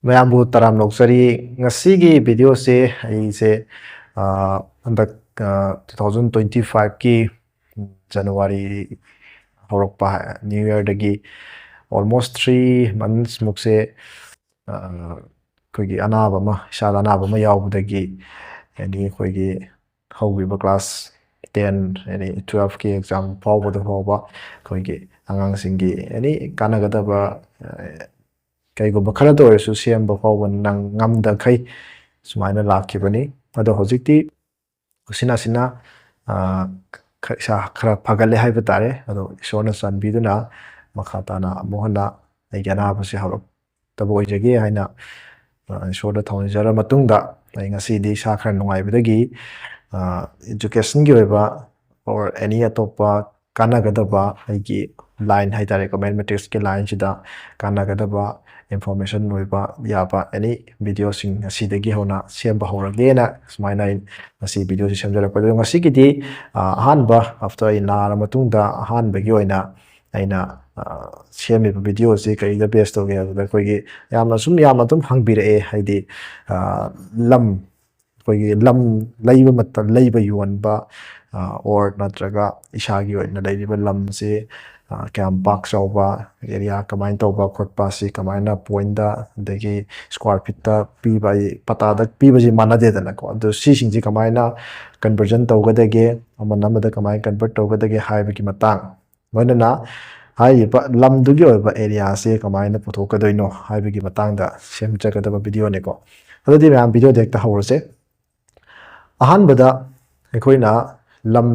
Mayambu taram loksari ngasigi video se ai se andak 2025 ki January horokpa New Year dagi almost 3 months mukse koigi anaba ma isada anaba ma yaubudagi yani koigi haugiba class 10 yani 12 ki exam fawbada fawba koigi angang singi yani kanagadaba Kaigo khara da oisu siyamba fawba nang ngamda khai sumaina lakibani ado hojikti usina sina sa khara phagale haiba tare ado isona sanbiduna makhatana mohana aigana basi hawak tabo oijagi haina isona thonjara matungda ai ngasi di sa khara nungaibadagi education gi oiba or any atopa kanagadaba aigi line haitare comment matrix ke line sida kanagadaba information noiba yaba any video sing asidagi hona siamba horagena sumaina ngasi video si semjara padu ngasi gidi hanba after ina matungda han bagi oina aina siami video si kai da best oge da koigi yamna sum yamna tum hangbire e haidi lam koigi lam laiba matta laiba yuanba or natraga ishagi oina laiba lam si Kam pak sauba area kamain tauba khotpa si kamaina point da degi square feet ta pi bai pata da pi baji mana de dana ko do si singji kamaina conversion tauga dege amana amada kamai convert tauga dege haiba ki matang manana hai ba lam du gi oiba area se kamaina puthoka doino haiba ki matang da sem jaga da video ne ko adodi ram video dekta hawrse ahan bada ekoina lam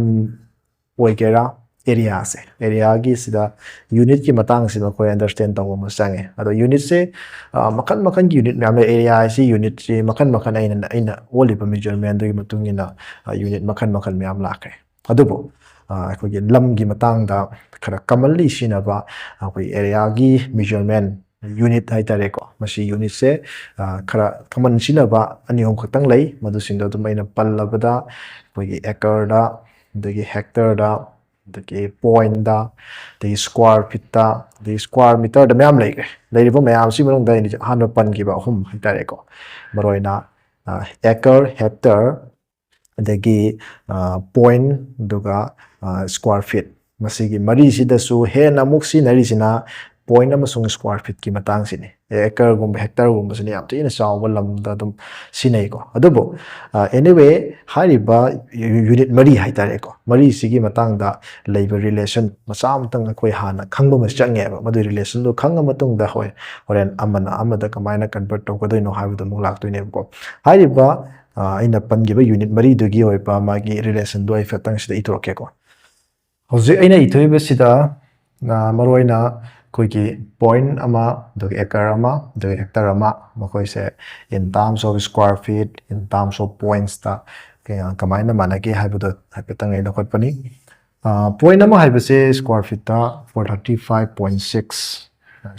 oigera area se area gi sida unit ki matang sida ko understand taw mo sange ado unit se makan makan gi unit me area si unit si makan makan aina oli pa measurement gi matungina unit makan makan me am lakre adubo ko gi lam gi matang da khara commonly sina ba ko area gi measurement unit hai tare ko masi unit se khara common sina ba ani hom khatang lei madu sindo dum aina pallabada ko gi acre da dagi hectare da the point da the square feet da the square meter da mayam lei lei bo mayam si manong da ni han pan gi ba hum hectare ko maroina acre hectare dagi point duga square feet masigi mari si da su he na muk si nari sina point amasung square feet ki matang sini acre gum hectare gum sini am tina sawba lam da dum sinai ko adubo anyway hariba unit mari haitare ko mari sigi matang da labor relation masam tang koi hana khangba mas change ba madu relation do khanga matung da hoy horen amana amada kamaina convert to ko doino haibu dum lak to ne ko hariba aina pangiba unit mari dugi hoy pa magi relation do ai fatang sida itoroke ko hoje aina ithoiba sida maroina koiki point ama the acre ama the hectare ama makoi se in terms of square feet in terms of points ta kamaina manaki haibudo hapetang ai lokot pani point ama haibase square feet ta 435.6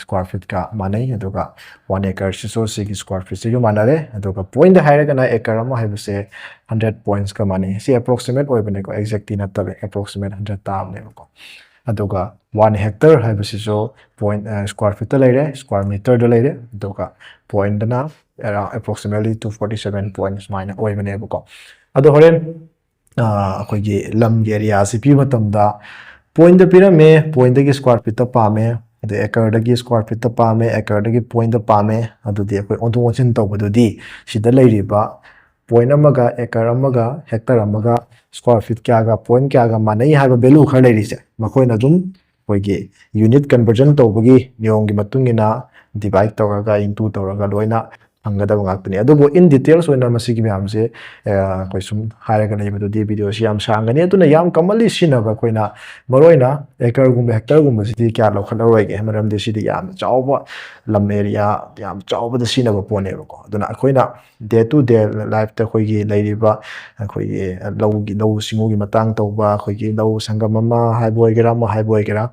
square feet ka manai aduga 1 acre so sig square feet se yo manare aduga point da haira kana acre ama haibase 100 points ka mani si approximate oi bane ko exactly na tabe approximate 100 tab ne ko aduga 1 hectare haibasiso point square feet laire square meter da laire aduga point na around approximately 247 points mine oi bane ko ado horen akogi lam area si pi matamda point da pirame point da square feet pa me the acre da square feet pa me acre da point da pa me adu de ko onto onsin tawbadu di sida lairiba point amaga acre amaga hectare amaga square feet kya ga point kya ga manai ha value khar lai rise makoi na jum koigi unit conversion tawbagi niyon gi matungina divide tawraga into tawraga loina angada ngakni adubo in details oina masigi myamse koi sum hairaga nei bedu di video si yam sangani aduna yam kamali sinaba koina maroina acre gum hectare gum sidi kya lo khala roige maram de sidi yam chawba lam area yam chawba da sinaba pone ko aduna koina day to day life ta koigi lairiba koigi low singu gi matang tawba koigi low sangam ama haiboy gera ma haiboy gera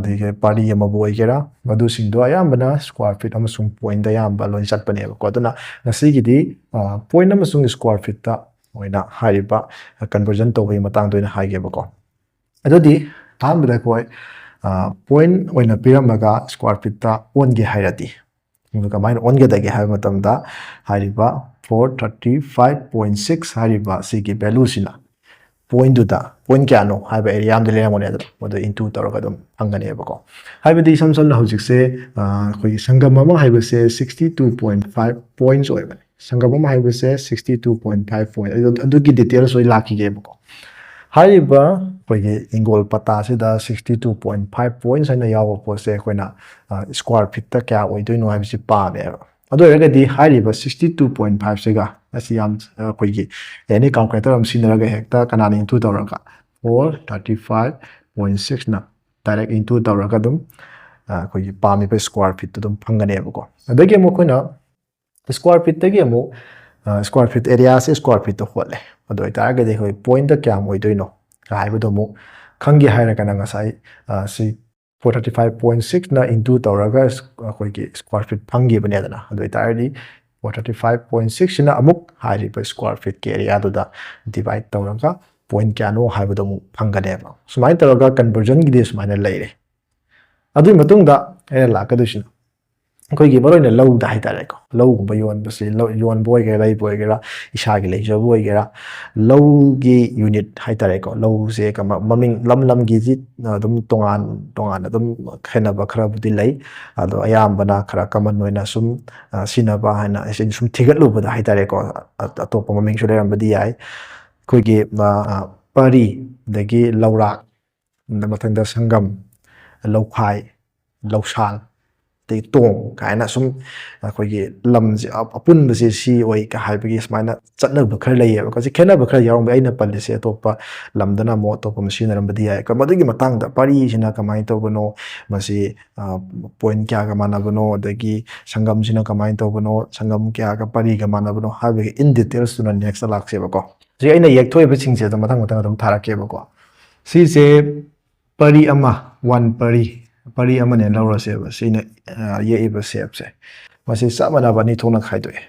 de pari ama boy gera madu singdo ayambana square feet amasung point da yamba lon chatpane ko aduna ngasigidi point amasung square feet ta oina hariba conversion tawbai matang doina haige bako adodi tambada koi point oina piramaga square feet ta on ge hairati ꯀꯃꯥꯏꯅ ꯑꯣꯟꯒꯗꯒꯦ ꯍꯥꯏꯕ ꯃꯇꯝꯗ ꯍꯥꯏꯔꯤꯕ 435.6 ꯍꯥꯏꯔꯤꯕ ꯁꯤꯒꯤ ꯚꯦꯂꯨꯁꯤꯅ ꯄꯣꯏꯟꯗꯨꯗ point ꯀꯌꯥꯅꯣ ꯍꯥꯏꯕ area ꯑꯃꯗ ꯂꯩꯔꯝꯒꯅꯤ ꯑꯗꯨ ꯃꯗꯨ ꯏꯟꯇꯨ ꯇꯧꯔꯒ ꯑꯗꯨꯝ ꯐꯪꯒꯅꯦꯕꯀꯣ ꯍꯥꯏꯕꯗꯤ ꯏꯁꯝ ꯁꯝꯅ ꯍꯧꯖꯤꯛꯁꯦ ꯑꯩꯈꯣꯏꯒꯤ ꯁꯪꯒꯝ ꯑꯃ ꯍꯥꯏꯕꯁꯦ 62.5 ꯄꯣꯏꯟꯠꯁ ꯑꯣꯏꯕꯅꯤ ꯁꯪꯒꯝ ꯑꯃ ꯍꯥꯏꯕꯁꯦ 62.5 ꯄꯣꯏꯟꯠ ꯑꯗꯨꯒꯤ ꯗꯤꯇꯦꯜꯁ ꯑꯣꯏ ꯂꯥꯛꯈꯤꯒꯦꯕꯀꯣ ꯍꯥꯏꯔꯤꯕ ꯑꯩꯈꯣꯏꯒꯤ ꯏꯪꯒꯣꯜ ꯄꯇꯥꯁꯤꯗ 62.5 ꯄꯣꯏꯟꯠꯁ ꯍꯥꯏꯅ ꯌꯥꯎꯕ ꯄꯣꯠꯁꯦ ꯑꯩꯈꯣꯏꯅ ꯁ꯭ꯀ꯭ꯋꯥꯔ ꯐꯤꯠꯇ ꯀꯌꯥ ꯑꯣꯏꯗꯣꯏꯅꯣ ꯍꯥꯏꯕꯁꯤ ꯄꯥꯝꯃꯦꯕ ꯑꯗꯨ ꯑꯣꯏꯔꯒꯗꯤ ꯍꯥꯏꯔꯤꯕ 62.5ꯁꯤꯒ ꯑꯁꯤ ꯌꯥꯝ ꯑꯩꯈꯣꯏꯒꯤ ꯑꯦꯅꯤ ꯀꯥꯜꯀꯨꯂꯦꯇꯔ ꯑꯃ ꯁꯤꯖꯤꯟꯅꯔꯒ ꯍꯦꯛꯇ ꯀꯅꯥꯅ ꯏꯟꯇꯨ ꯇꯧꯔꯒ 435.6ꯅ ꯗꯥꯏꯔꯦꯛ ꯏꯟꯇꯨ ꯇꯧꯔꯒ ꯑꯗꯨꯝ ꯑꯩꯈꯣꯏꯒꯤ ꯄꯥꯝꯃꯤꯕ ꯁ꯭ꯀ꯭ꯋꯥꯔ ꯐꯤꯠꯇꯨ ꯑꯗꯨꯝ ꯐꯪꯒꯅꯦꯕꯀꯣ ꯑꯗꯒꯤ ꯑꯃꯨꯛ ꯑꯩꯈꯣꯏꯅ ꯁ꯭ꯀ꯭ꯋꯥꯔ ꯐꯤꯠꯇꯒꯤ ꯑꯃꯨꯛ ꯁ꯭ꯀ꯭ꯋꯥꯔ ꯐꯤꯠ ꯑꯦꯔꯤꯌꯥꯁꯦ ꯁ꯭ꯀ꯭ꯋꯥꯔ ꯐꯤꯠꯇ ꯍꯣꯠꯂꯦ ꯑꯗꯨ ꯑꯣꯏꯇꯥꯔꯒꯗꯤ ꯑꯩꯈꯣꯏ ꯄꯣꯏꯟꯠꯇ ꯀꯌꯥꯝ ꯑꯣꯏꯗꯣꯏꯅꯣ ꯍꯥꯏꯕꯗꯣ ꯑꯃꯨꯛ ꯈꯪꯒꯦ ꯍꯥꯏꯔꯒꯅ ꯉꯁꯥꯏ ꯁꯤ 435.6ꯅ ꯏꯟꯇꯨ ꯇꯧꯔꯒ ꯑꯩꯈꯣꯏꯒꯤ ꯁ꯭ꯀ꯭ꯋꯥꯔ ꯐꯤꯠ ꯐꯪꯈꯤꯕꯅꯦꯗꯅ ꯑꯗꯨ ꯑꯣꯏꯇꯥꯔꯗꯤ 435.6ꯁꯤꯅ ꯑꯃꯨꯛ ꯍꯥꯏꯔꯤꯕ ꯁ꯭ꯀ꯭ꯋꯥꯔ ꯐꯤꯠꯀꯤ ꯑꯦꯔꯤꯌꯥꯗꯨꯗ ꯗꯤꯚꯥꯏꯠ ꯇꯧꯔꯒ ꯄꯣꯏꯟꯠ ꯀꯌꯥꯅꯣ ꯍꯥꯏꯕꯗꯣ ꯑꯃꯨꯛ ꯐꯪꯒꯅꯦꯕ ꯁꯨꯃꯥꯏꯅ ꯇꯧꯔꯒ ꯀꯟꯚꯔꯖꯟꯒꯤꯗꯤ ꯁꯨꯃꯥꯏꯅ ꯂꯩꯔꯦ ꯑꯗꯨꯒꯤ ꯃꯇꯨꯡꯗ ꯑꯩꯅ ꯂꯥꯛꯀꯗꯣꯏꯁꯤꯅ ꯑꯩꯈꯣꯏꯒꯤ ꯃꯔꯨꯑꯣꯏꯅ ꯂꯧꯗ ꯍꯥꯏꯇꯥꯔꯦꯀꯣ ꯂꯧꯒꯨꯝꯕ ꯌꯣꯟꯕꯁꯤ ꯌꯣꯟꯕ ꯑꯣꯏꯒꯦꯔꯥ ꯂꯩꯕ ꯑꯣꯏꯒꯦꯔꯥ ꯏꯁꯥꯒꯤ ꯂꯩꯖꯕ ꯑꯣꯏꯒꯦꯔꯥ ꯂꯧꯒꯤ ꯌꯨꯅꯤꯠ ꯍꯥꯏꯇꯥꯔꯦꯀꯣ ꯂꯧꯁꯦ ꯃꯃꯤꯡ ꯂꯝꯒꯤꯗꯤ ꯑꯗꯨꯝ ꯇꯣꯉꯥꯟꯅ ꯑꯗꯨꯝ ꯈꯦꯠꯅꯕ ꯈꯔꯕꯨꯗꯤ ꯂꯩ ꯑꯗꯣ ꯑꯌꯥꯝꯕꯅ ꯈꯔ ꯀꯃꯟ ꯑꯣꯏꯅ ꯁꯨꯝ ꯁꯤꯖꯤꯟꯅꯕ ꯍꯥꯏꯅ ꯑꯩꯁꯦ ꯁꯨꯝ ꯊꯤꯒꯠꯂꯨꯕꯗ ꯍꯥꯏꯇꯥꯔꯦꯀꯣ ꯑꯇꯣꯞꯄ ꯃꯃꯤꯡꯁꯨ ꯂꯩꯔꯝꯕꯗꯤ ꯌꯥꯏ ꯑꯩꯈꯣꯏꯒꯤ ꯄꯔꯤ ꯑꯗꯒꯤ ꯂꯧꯔꯥꯛ ꯃꯊꯪꯗ ꯁꯪꯒꯝ ꯂꯧꯈꯥꯏ ꯂꯧꯁꯥꯜ ꯑꯗꯩ ꯇꯣꯡ ꯀꯥꯏꯅ ꯁꯨꯝ ꯑꯩꯈꯣꯏꯒꯤ ꯂꯝꯁꯦ ꯑꯄꯨꯟꯕꯁꯦ ꯁꯤ ꯑꯣꯏ ꯍꯥꯏꯕꯒꯤ ꯁꯨꯃꯥꯏꯅ ꯆꯠꯅꯕ ꯈꯔ ꯂꯩꯌꯦꯕ ꯀꯣ ꯈꯦꯠꯅꯕ ꯈꯔ ꯌꯥꯎꯔꯝꯕ ꯑꯩꯅ ꯄꯜꯂꯤꯁꯦ ꯑꯇꯣꯞꯄ ꯂꯝꯗꯅ ꯑꯃꯨꯛ ꯑꯇꯣꯞꯄ ꯑꯃ ꯁꯤꯖꯤꯟꯅꯔꯝꯕꯗꯤ ꯌꯥꯏ ꯃꯗꯨꯒꯤ ꯃꯇꯥꯡꯗ ꯄꯔꯤꯁꯤꯅ ꯀꯃꯥꯏꯅ ꯇꯧꯕꯅꯣ ꯃꯁꯤ ꯄꯣꯏꯟꯠ ꯀꯌꯥꯒ ꯃꯥꯟꯅꯕꯅꯣ ꯑꯗꯒꯤ ꯁꯪꯒꯝꯁꯤꯅ ꯀꯃꯥꯏꯅ ꯇꯧꯕꯅꯣ ꯁꯪꯒꯝ ꯀꯌꯥꯒ ꯄꯔꯤꯒ ꯃꯥꯟꯅꯕꯅꯣ ꯍꯥꯏꯕꯒꯤ ꯏꯟ ꯗꯤꯇꯦꯜꯁꯇꯨꯅ ꯅꯦꯛꯁꯇ ꯂꯥꯛꯁꯦꯕꯀꯣ ꯁꯤ ꯑꯩꯅ ꯌꯦꯛꯊꯣꯛꯏꯕꯁꯤꯡꯁꯦ ꯑꯗꯨꯝ ꯃꯊꯪ ꯑꯗꯨꯝ ꯊꯥꯔꯛꯀꯦꯕꯀꯣ ꯁꯤꯁꯦ ꯄꯔꯤ ꯑꯃ 1 ꯄꯔꯤ ꯑꯃꯅꯦ ꯂꯧꯔꯁꯦꯕ ꯁꯤꯅ ꯌꯦꯛꯏꯕ ꯁꯦꯞꯁꯦ ꯃꯁꯤ ꯆꯞ ꯃꯥꯟꯅꯕ ꯑꯅꯤ ꯊꯣꯛꯅ ꯈꯥꯏꯗꯣꯛꯑꯦ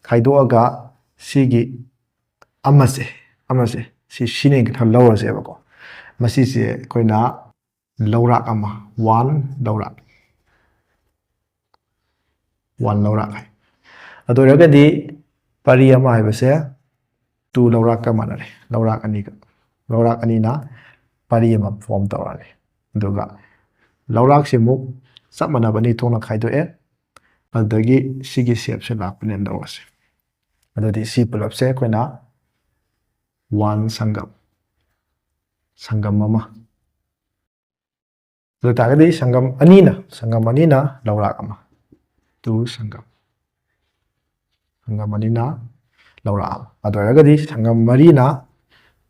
ꯈꯥꯏꯗꯣꯛꯑꯒ ꯁꯤꯒꯤ ꯑꯃꯁꯦ ꯁꯤꯅꯦ ꯈꯔ ꯂꯧꯔꯁꯦꯕꯀꯣ ꯃꯁꯤꯁꯦ ꯑꯩꯈꯣꯏꯅ ꯂꯧꯔꯥꯛ ꯑꯃ 1 ꯂꯧꯔꯥꯛ ꯍꯥꯏ ꯑꯗꯨ ꯑꯣꯏꯔꯒꯗꯤ ꯄꯔꯤ ꯑꯃ ꯍꯥꯏꯕꯁꯦ 2 ꯂꯧꯔꯥꯛꯀ ꯃꯥꯟꯅꯔꯦ ꯂꯧꯔꯥꯛ ꯑꯅꯤꯅ ꯄꯔꯤ ꯑꯃ ꯐꯣꯝ ꯇꯧꯔꯅꯤ ꯑꯗꯨꯒ ꯂꯧꯔꯥꯛꯁꯤ ꯑꯃꯨꯛ ꯆꯞ ꯃꯥꯟꯅꯕ ꯑꯅꯤ ꯊꯣꯛꯅ ꯈꯥꯏꯗꯣꯛꯑꯦ ꯑꯗꯨꯗꯒꯤ ꯁꯤꯒꯤ ꯁꯦꯞꯁꯦ ꯂꯥꯛꯄꯅꯦꯅ ꯂꯧꯔꯁꯦ ꯑꯗꯨꯗꯤ ꯁꯤ ꯄꯨꯂꯞꯁꯦ ꯑꯩꯈꯣꯏꯅ 1 ꯁꯪꯒꯝ ꯑꯃ ꯑꯗꯨ ꯇꯥꯔꯒꯗꯤ ꯁꯪꯒꯝ ꯑꯅꯤꯅ ꯂꯧꯔꯥꯛ ꯑꯃ 2 ꯁꯪꯒꯝ ꯑꯅꯤꯅ ꯂꯧꯔꯥꯛ ꯑꯃ ꯑꯗꯨ ꯑꯣꯏꯔꯒꯗꯤ ꯁꯪꯒꯝ ꯃꯔꯤꯅ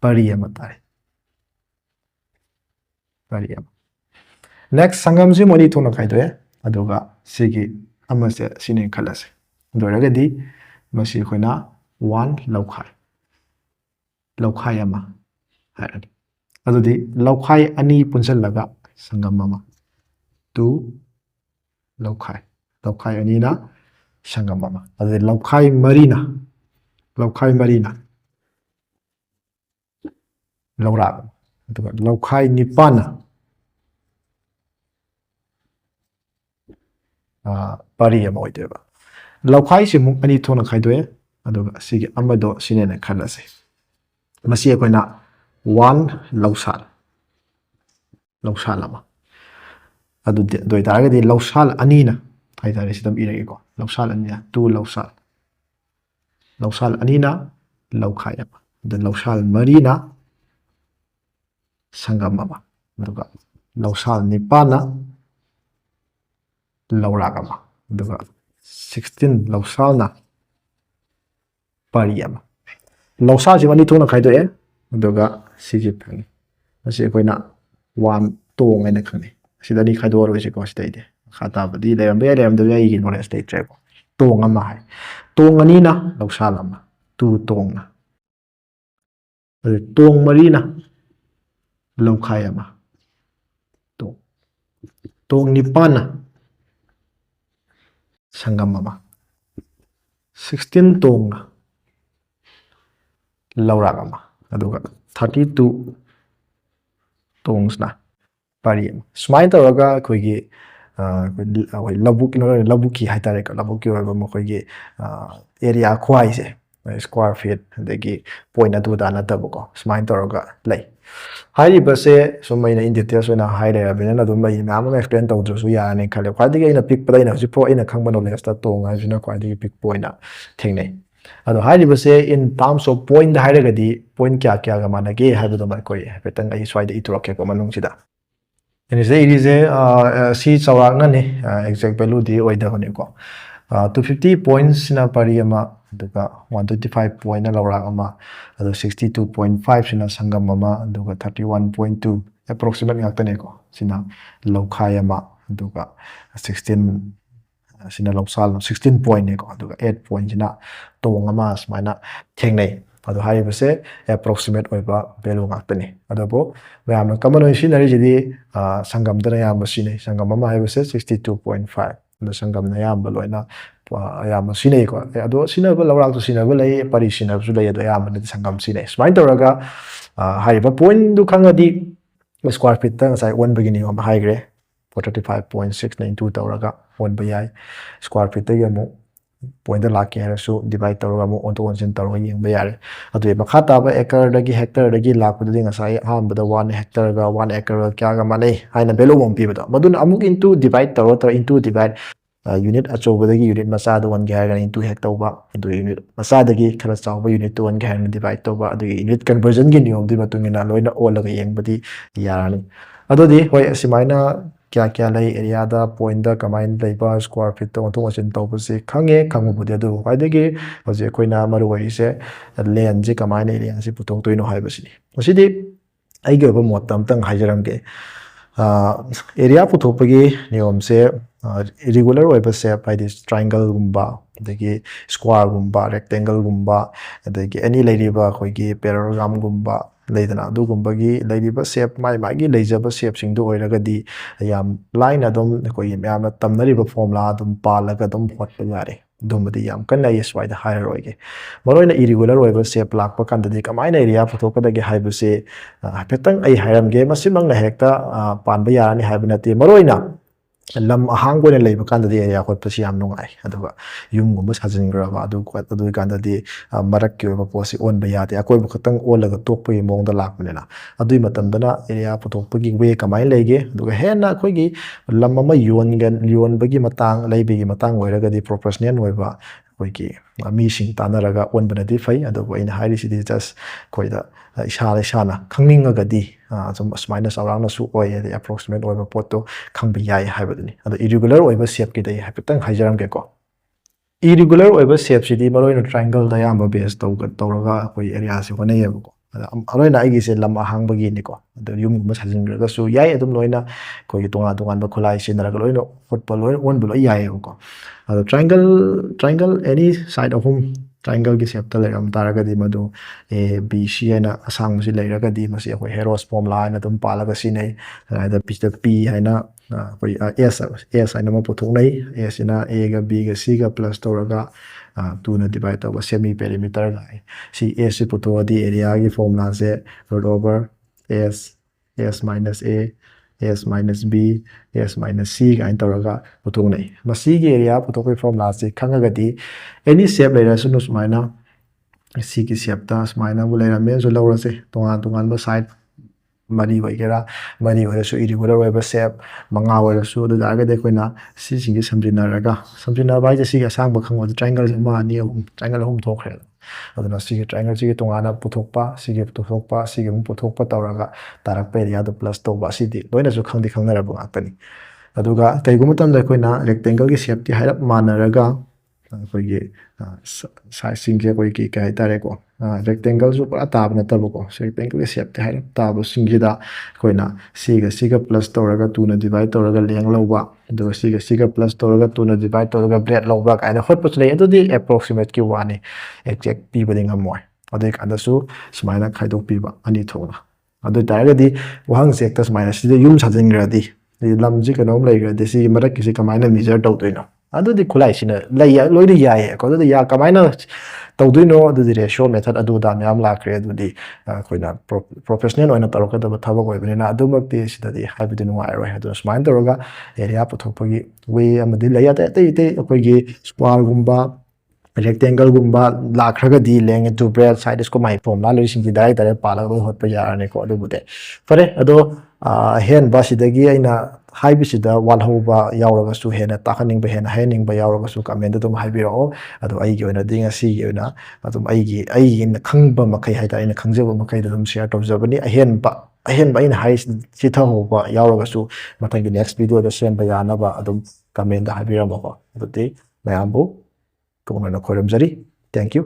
ꯄꯔꯤ ꯑꯃ ꯇꯥꯔꯦ ꯄꯔꯤ ꯑꯃ ꯅꯦꯛꯁ ꯁꯪꯒꯝꯁꯤ ꯑꯅꯤ ꯊꯣꯛꯅ ꯈꯥꯏꯗꯣꯛꯑꯦ ꯑꯗꯨꯒ ꯁꯤꯒꯤ ꯑꯃꯁꯦ ꯁꯤꯅꯦ ꯈꯜꯂꯁꯦ ꯑꯗꯨ ꯑꯣꯏꯔꯒꯗꯤ ꯃꯁꯤ ꯑꯩꯈꯣꯏꯅ 1 ꯂꯧꯈꯥꯏ ꯑꯃ ꯍꯥꯏꯔꯅꯤ ꯑꯗꯨꯗꯤ ꯂꯧꯈꯥꯏ ꯑꯅꯤ ꯄꯨꯟꯁꯤꯜꯂꯒ ꯁꯪꯒꯝ ꯑꯃ 2 ꯂꯧꯈꯥꯏ ꯑꯅꯤꯅ ꯁꯪꯒꯝ ꯑꯃ ꯑꯗꯨꯗꯤ ꯂꯧꯈꯥꯏ ꯃꯔꯤꯅ ꯂꯧꯔꯥꯛ ꯑꯗꯨꯒ ꯂꯧꯈꯥꯏ ꯅꯤꯄꯥꯟꯅ ꯄꯔꯤ ꯑꯃ ꯑꯣꯏꯗꯣꯏꯕ ꯂꯧꯈꯥꯏꯁꯤ ꯑꯃꯨꯛ ꯑꯅꯤ ꯊꯣꯛꯅ ꯈꯥꯏꯗꯣꯛꯑꯦ ꯑꯗꯨꯒ ꯁꯤꯒꯤ ꯑꯃꯗꯣ ꯁꯤꯅꯦꯅ ꯈꯜꯂꯁꯦ ꯃꯁꯤ ꯑꯩꯈꯣꯏꯅ 1 ꯂꯧꯁꯥꯜ ꯑꯃ ꯑꯗꯨ ꯑꯣꯏꯇꯥꯔꯒꯗꯤ ꯂꯧꯁꯥꯜ ꯑꯅꯤꯅ ꯍꯥꯏꯇꯥꯔꯦ ꯁꯤꯗ ꯏꯔꯒꯦꯀꯣ ꯂꯧꯁꯥꯜ ꯑꯅꯤꯅ 2 ꯂꯧꯁꯥꯜ ꯑꯅꯤꯅ ꯂꯧꯈꯥꯏ ꯑꯃ ꯑꯗꯨ ꯂꯧꯁꯥꯜ ꯃꯔꯤꯅ ꯁꯪꯒꯝ ꯑꯃ ꯑꯗꯨꯒ ꯂꯧꯁꯥꯜ ꯅꯤꯄꯥꯟꯅ ꯂꯧꯔꯥꯛ ꯑꯃ ꯑꯗꯨꯒ 16 ꯂꯧꯁꯥꯜꯅ ꯄꯔꯤ ꯑꯃ ꯂꯧꯁꯥꯁꯤ ꯑꯅꯤ ꯊꯣꯛꯅ ꯈꯥꯏꯗꯣꯛꯑꯦ ꯑꯗꯨꯒ ꯁꯤꯁꯦ ꯐꯪꯉꯤ ꯃꯁꯤ ꯑꯩꯈꯣꯏꯅ 1 ꯇꯣꯡ ꯍꯥꯏꯅ ꯈꯪꯅꯩ ꯁꯤꯗ ꯑꯅꯤ ꯈꯥꯏꯗꯣꯛꯑꯔꯣꯏꯁꯤꯀꯣ ꯁꯤꯗꯩꯗꯤ ꯃꯈꯥ ꯇꯥꯕꯗꯤ ꯂꯩꯔꯝꯕ ꯌꯥꯏ ꯂꯩꯔꯝꯗꯕ ꯌꯥꯏ ꯑꯩꯒꯤ ꯅꯣꯂꯦꯖ ꯂꯩꯇ꯭ꯔꯦꯀꯣ ꯇꯣꯡ ꯑꯃ ꯍꯥꯏ ꯇꯣꯡ ꯑꯅꯤꯅ ꯂꯧꯁꯥꯜ ꯑꯃ 2 ꯇꯣꯡꯅ ꯑꯗꯨ ꯇꯣꯡ ꯃꯔꯤꯅ ꯂꯧꯈꯥꯏ ꯑꯃ ꯇꯣꯡ ꯅꯤꯄꯥꯟꯅ ꯁꯪꯒꯝ ꯑꯃ 16 ꯇꯣꯡꯅ ꯂꯧꯔꯥꯛ ꯑꯃ ꯑꯗꯨꯒ 32 ꯇꯣꯡꯁꯅ ꯄꯔꯤ ꯑꯃ ꯁꯨꯃꯥꯏꯅ ꯇꯧꯔꯒ ꯑꯩꯈꯣꯏꯒꯤ ꯑꯩꯈꯣꯏ ꯂꯧꯕꯨꯛꯀꯤ ꯍꯥꯏꯇꯥꯔꯦ ꯂꯧꯕꯨꯛꯀꯤ ꯑꯣꯏꯕ ꯃꯈꯣꯏꯒꯤ ꯑꯦꯔꯤꯌꯥ ꯈ꯭ꯋꯥꯏꯁꯦ ꯁ꯭ꯀ꯭ꯋꯥꯔ ꯐꯤꯠ ꯑꯗꯒꯤ ꯄꯣꯏꯟꯠ ꯑꯗꯨꯗ ꯅꯠꯇꯕꯀꯣ ꯁꯨꯃꯥꯏꯅ ꯇꯧꯔꯒ ꯂꯩ ꯍꯥꯏꯔꯤꯕꯁꯦ ꯁꯨꯝ ꯑꯩꯅ ꯏꯟ ꯗꯤꯇꯦꯜꯁ ꯑꯣꯏꯅ ꯍꯥꯏꯔꯕꯅꯤꯅ ꯑꯗꯨꯝ ꯑꯩ ꯃꯌꯥꯝ ꯑꯃ ꯑꯦꯛꯁꯄ꯭ꯂꯦꯟ ꯇꯧꯗ꯭ꯔꯁꯨ ꯌꯥꯔꯅꯤ ꯈꯜꯂꯦ ꯈ꯭ꯋꯥꯏꯗꯒꯤ ꯑꯩꯅ ꯄꯤꯛꯄꯗ ꯑꯩꯅ ꯍꯧꯖꯤꯛꯐꯥꯎ ꯑꯩꯅ ꯈꯪꯕ ꯅꯣꯂꯦꯖꯇ ꯇꯣꯡ ꯍꯥꯏꯕꯁꯤꯅ ꯈ꯭ꯋꯥꯏꯗꯒꯤ ꯄꯤꯛꯄ ꯑꯣꯏꯅ ꯊꯦꯡꯅꯩ ꯑꯗꯣ ꯍꯥꯏꯔꯤꯕꯁꯦ ꯏꯟ ꯇꯥꯔꯝꯁ ꯑꯣꯐ ꯄꯣꯏꯟꯠ ꯍꯥꯏꯔꯒꯗꯤ ꯄꯣꯏꯟꯠ ꯀꯌꯥꯒ ꯃꯥꯟꯅꯒꯦ ꯍꯥꯏꯕꯗꯨꯃ ꯑꯩꯈꯣꯏ ꯍꯥꯏꯐꯦꯠꯇꯪ ꯑꯩ ꯁ꯭ꯋꯥꯏꯗ ꯏꯊꯣꯔꯛꯀꯦꯀꯣ ꯃꯅꯨꯡꯁꯤꯗ ꯁꯤꯗ ꯏꯔꯤꯁꯦ ꯁꯤ ꯆꯥꯎꯔꯥꯛꯅꯅꯤ ꯑꯦꯛꯖꯦꯛ ꯚꯦꯂꯨꯗꯤ ꯑꯣꯏꯗꯕꯅꯤꯀꯣ 250 ꯄꯣꯏꯟꯠꯁꯤꯅ ꯄꯔꯤ ꯑꯃ ꯑꯗꯨꯒ 125 ꯄꯣꯏꯟꯠꯅ ꯂꯧꯔꯥꯛ ꯑꯃ ꯑꯗꯨꯒ 62.5ꯁꯤꯅ ꯁꯪꯒꯝ ꯑꯃ ꯑꯗꯨꯒ 31.2 ꯑꯦꯄ꯭ꯔꯣꯛꯁꯤꯃꯦꯠ ꯉꯥꯛꯇꯅꯦꯀꯣ ꯁꯤꯅ ꯂꯧꯈꯥꯏ ꯑꯃ ꯑꯗꯨꯒ 16 ꯁꯤꯅ ꯂꯧꯁꯥꯜ 16 ꯄꯣꯏꯟꯠꯅꯦꯀꯣ ꯑꯗꯨꯒ 8 ꯄꯣꯏꯟꯠꯁꯤꯅ ꯇꯣꯡ ꯑꯃ ꯁꯨꯃꯥꯏꯅ ꯊꯦꯡꯅꯩ ꯑꯗꯣ ꯍꯥꯏꯔꯤꯕꯁꯦ ꯑꯦꯄ꯭ꯔꯣꯛꯁꯤꯃꯦꯠ ꯑꯣꯏꯕ ꯚꯦꯂꯨ ꯉꯥꯛꯇꯅꯤ ꯑꯗꯨꯕꯨ ꯃꯌꯥꯝꯅ ꯀꯃꯟ ꯑꯣꯏꯅ ꯁꯤꯖꯤꯟꯅꯔꯤꯁꯤꯗꯤ ꯁꯪꯒꯝꯗꯅ ꯑꯌꯥꯝꯕ ꯁꯤꯖꯤꯟꯅꯩ ꯁꯪꯒꯝ ꯑꯃ ꯍꯥꯏꯕꯁꯦ 62.5 ꯑꯗꯣ ꯁꯪꯒꯝꯅ ꯑꯌꯥꯝꯕ ꯂꯣꯏꯅ ꯑꯌꯥꯝꯕ ꯁꯤꯖꯤꯟꯅꯩꯀꯣ ꯑꯗꯣ ꯁꯤꯖꯤꯟꯅꯕ ꯂꯧꯔꯥꯛꯇ ꯁꯤꯖꯤꯟꯅꯕ ꯂꯩ ꯄꯔꯤ ꯁꯤꯖꯤꯟꯅꯕꯁꯨ ꯂꯩ ꯑꯗꯣ ꯑꯌꯥꯝꯕꯅꯗꯤ ꯁꯪꯒꯝ ꯁꯤꯖꯤꯟꯅꯩ ꯁꯨꯃꯥꯏꯅ ꯇꯧꯔꯒ ꯍꯥꯏꯔꯤꯕ ꯄꯣꯏꯟꯠꯗꯨ ꯈꯪꯉꯗꯤ ꯁ꯭ꯀ꯭ꯋꯥꯔ ꯐꯤꯠꯇ ꯉꯁꯥꯏ ꯑꯣꯟꯕꯒꯤ ꯅꯤꯌꯣꯝ ꯍꯥꯏꯈ꯭ꯔꯦ 435.692 ꯇꯧꯔꯒ ꯑꯣꯟꯕ ꯌꯥꯏ ꯁ꯭ꯀ꯭ꯋꯥꯔ ꯐꯤꯠꯇꯒꯤ ꯑꯃꯨꯛ ꯄꯣꯏꯟꯠꯇ ꯂꯥꯛꯀꯦ ꯍꯥꯏꯔꯁꯨ ꯗꯤꯚꯥꯏꯠ ꯇꯧꯔꯒ ꯑꯃꯨꯛ ꯑꯣꯟꯊꯣꯛ ꯑꯣꯟꯁꯤꯟ ꯇꯧꯔꯒ ꯌꯦꯡꯕ ꯌꯥꯔꯦ ꯑꯗꯨꯒꯤ ꯃꯈꯥ ꯇꯥꯕ ꯑꯦꯀꯔꯗꯒꯤ ꯍꯦꯛꯇꯔꯗꯒꯤ ꯂꯥꯛꯄꯗꯨꯗꯤ ꯉꯁꯥꯏ ꯑꯍꯥꯟꯕꯗ 1 ꯍꯦꯛꯇꯔꯒ 1 ꯑꯦꯀꯔꯒ ꯀꯌꯥꯒ ꯃꯥꯟꯅꯩ ꯍꯥꯏꯅ ꯚꯦꯂꯨ ꯑꯃ ꯄꯤꯕꯗꯣ ꯃꯗꯨꯅ ꯑꯃꯨꯛ ꯏꯟꯇꯨ ꯗꯤꯚꯥꯏꯠ ꯇꯧꯔ ꯏꯟꯇꯨ ꯗꯤꯚꯥꯏꯠ यूनिट अचौबदगी यूनिट मचाद वनगे हारगनी इंटू हेक तौबा अदु यूनिट मचादगी खरा चावबा यूनिट तो वनगे हारगनी डिवाइड तौबा अदु यूनिट कन्वर्जन गी नियम दि मतुंगिना लोइना ओलगा येंबदी यारानी अदुदि होय असिमाइना क्या क्या लई एरिया दा पॉइंट दा कमाइन लैबा स्क्वायर फीट तो ओंथो ओसिन तौबसे खंगे खंगबुदि अदु वाइदगी होजे कोइना मरु वरिसे लैंड जे कमाइन एरिया से पुथोक तोइनो हाइबसिनी मसिदि आइगे ओबा मोत तमतंग हाइजरंगे एरिया पुथोकपगी नियम से irregular oiba shape haidi triangle gumba adagi square gumba rectangle gumba adagi any leiriba khoigi parallelogram gumba leidana adu gumbagi leiriba shape mai magi leijaba shape sing du oiragadi yam line adum khoi yamna tamnariba formula adum palaga adum hotpa yare dumadi yam kanna yeswaida hairoige maroina irregular oiba shape lakpa kandadi kamaina area photokadagi haibase hapetang ai hairamge masimangna hekta panba yarani haibnati maroina lam ahang ko leiba kandadi area khotpasi yam nungai aduga yumgumba sajingraba adu kandadi marak ki oba posi onba yate akoiba khatang olaga tokpagi mongda lakpanena adui matamdana area putokpagi we kamai lege aduga hena akoigi lam ama yonbagi matang leibigi matang oiragadi proportional oiba akoigi mising tanaraga onbanadi fai aduga ina hairisi just koida isana khangninga some minus around su oi the approximate oiba poto khangbi yai haibaduni ado irregular oiba shape ki dai hapetang haijaram ke ko irregular oiba shape sidi maroina triangle da yamba base tawraga koi area se hone yebko aroina aigi se lam ahangbagi ni ko ado yum gum sajingraga su yai adum loina koi tonga ba khulai sinaraga loina hotpa loina on bulo yai ko ado triangle any side of home triangle की shape तले हम तारा का दी मधु A B C है ना असंग मुझे लग रहा का दी मसी कोई हेरोस फॉर्मूला है ना तुम पाला का सी नहीं इधर पिछले पी है ना कोई एस है ना मैं पुथुक नहीं एस है ना ए का बी का सी का प्लस तो रगा टू ने डिवाइड तो बस सेमी पेरीमीटर लाए सी एस से पुथुक दी एरिया की फॉर्मूला से root over s minus a s minus b s minus c का इन तौरगा पुथुक नहीं मसी की एरिया पुथुक की फॉर्मूला से खंगगदी एनी शेप लेरा सुनु सुमाइना सी की शेप ता सुमाइना वो लेरा में जो लौरा से तोंगान बा साइड मरी वगैरह मरी वरसु irregular ओइबा शेप मंगा वरसु दु दागे दे कोइना सी सिंगे समजिना बाइ सी का सांग बखंग व ट्रायंगल मा नि ट्रायंगल हम थोखरे अदुना सी के ट्रायंगल सी के तोंगाना पुथोकपा सी के पुथोकपा सी के मु पुथोकपा तौरगा तारक पे एरिया दु प्लस तौबा सी दि लोइना सु खंगदि खंगनरबो आतनी अदुगा कइगुम तमदा कोइना रेक्टेंगल की शेप ति हाइरप मानरगा कोइगे साइज सिंगे कोइ की काय तारे को रेक्टेंगल जो पूरा ताब न तब को रेक्टेंगल के शेप ते हाइरप ताब सिंगिदा कोइना सी का प्लस तौरगा 2 न डिवाइड तौरगा लेंग लौबा अदुगा सी का प्लस तौरगा 2 न डिवाइड तौरगा ब्रेड लौबा काइना होटपस ले अदुदि एप्रोक्सीमेट की वानी एक्जेक्ट पीबदि ngमोय अदुइ कांदसु सुमाइना खाइदोक पीबा अनि थोना अदु तारगदि वहांग सेक्टा सुमाइना सिदे युम साजिंग्रादि लमजि कनोम लैग्रादि सी मरक किसी कमाइना मेजर तौदोइनो अदुदि खुलाइ सिना लै लोइदि याय को अदुदि या कमाइना ꯇꯧꯗꯣꯏꯅꯣ ꯑꯗꯨꯗꯤ ꯔꯦꯁꯤꯌꯣ ꯃꯦꯊꯗ ꯑꯗꯨꯗ ꯃꯌꯥꯝ ꯂꯥꯛꯈ꯭ꯔꯦ ꯑꯗꯨꯗꯤ ꯑꯩꯈꯣꯏꯅ ꯄ꯭ꯔꯣꯐꯦꯁꯅꯦꯜ ꯑꯣꯏꯅ ꯇꯧꯔꯛꯀꯗꯕ ꯊꯕꯛ ꯑꯣꯏꯕꯅꯤꯅ ꯑꯗꯨꯃꯛꯇꯤ ꯁꯤꯗꯗꯤ ꯍꯥꯏꯕꯗꯤ ꯅꯨꯡꯉꯥꯏꯔꯣꯏ ꯑꯗꯨꯅ ꯁꯨꯃꯥꯏꯅ ꯇꯧꯔꯒ ꯑꯦꯔꯤꯌꯥ ꯄꯨꯊꯣꯛꯄꯒꯤ ꯋꯦ ꯑꯃꯗꯤ ꯂꯩ ꯑꯇꯩ ꯑꯇꯩ ꯑꯩꯈꯣꯏꯒꯤ ꯁ꯭ꯀ꯭ꯋꯥꯔꯒꯨꯝꯕ ꯔꯦꯛꯇꯦꯡꯒꯜꯒꯨꯝꯕ ꯂꯥꯛꯈ꯭ꯔꯒꯗꯤ ꯂꯦꯡ ꯏꯟꯇꯨ ꯕ꯭ꯔꯦꯗ ꯁꯥꯏꯗ ꯏꯁꯀꯣ ꯃꯥꯏ ꯐꯣꯔꯃꯨꯂꯥ ꯂꯩꯔꯤꯁꯤꯡꯁꯤ ꯗꯥꯏꯔꯦꯛ ꯄꯥꯜꯂꯒ ꯂꯣꯏ ꯍꯣꯠꯄ ꯌꯥꯔꯅꯤꯀꯣ ꯑꯗꯨꯕꯨꯗꯤ ꯐꯔꯦ ꯑꯗꯣ ꯑꯍꯦꯟꯕ ꯁꯤꯗꯒꯤ ꯑꯩꯅ ꯍꯥꯏꯕꯁꯤꯗ ꯋꯥꯠꯍꯧꯕ ꯌꯥꯎꯔꯒꯁꯨ ꯍꯦꯟꯅ ꯇꯥꯛꯍꯟꯅꯤꯡꯕ ꯍꯦꯟꯅ ꯍꯥꯏꯍꯟꯅꯤꯡꯕ ꯌꯥꯎꯔꯒꯁꯨ ꯀꯃꯦꯟꯗ ꯑꯗꯨꯝ ꯍꯥꯏꯕꯤꯔꯛꯑꯣ ꯑꯗꯣ ꯑꯩꯒꯤ ꯑꯣꯏꯅꯗꯤ ꯉꯁꯤꯒꯤ ꯑꯣꯏꯅ ꯑꯗꯨꯝ ꯑꯩꯒꯤꯅ ꯈꯪꯕ ꯃꯈꯩ ꯍꯥꯏꯇꯥꯔꯦ ꯑꯩꯅ ꯈꯪꯖꯕ ꯃꯈꯩꯗ ꯑꯗꯨꯝ ꯁꯤꯌꯔ ꯇꯧꯖꯕꯅꯤ ꯑꯍꯦꯟꯕ ꯑꯩꯅ ꯍꯥꯏꯔꯤꯁꯤ ꯆꯤꯊꯍꯧꯕ ꯌꯥꯎꯔꯒꯁꯨ ꯃꯊꯪꯒꯤ ꯅꯦꯛꯁ ꯚꯤꯗꯤꯑꯣꯗ ꯁꯦꯝꯕ ꯌꯥꯅꯕ ꯑꯗꯨꯝ ꯀꯃꯦꯟꯗ ꯍꯥꯏꯕꯤꯔꯝꯃꯣꯀꯣ ꯑꯗꯨꯗꯤ ꯃꯌꯥꯝꯕꯨ ꯀꯧꯅꯅ ꯈꯣꯏꯔꯝꯖꯔꯤ ꯊꯦꯡꯛ ꯌꯨ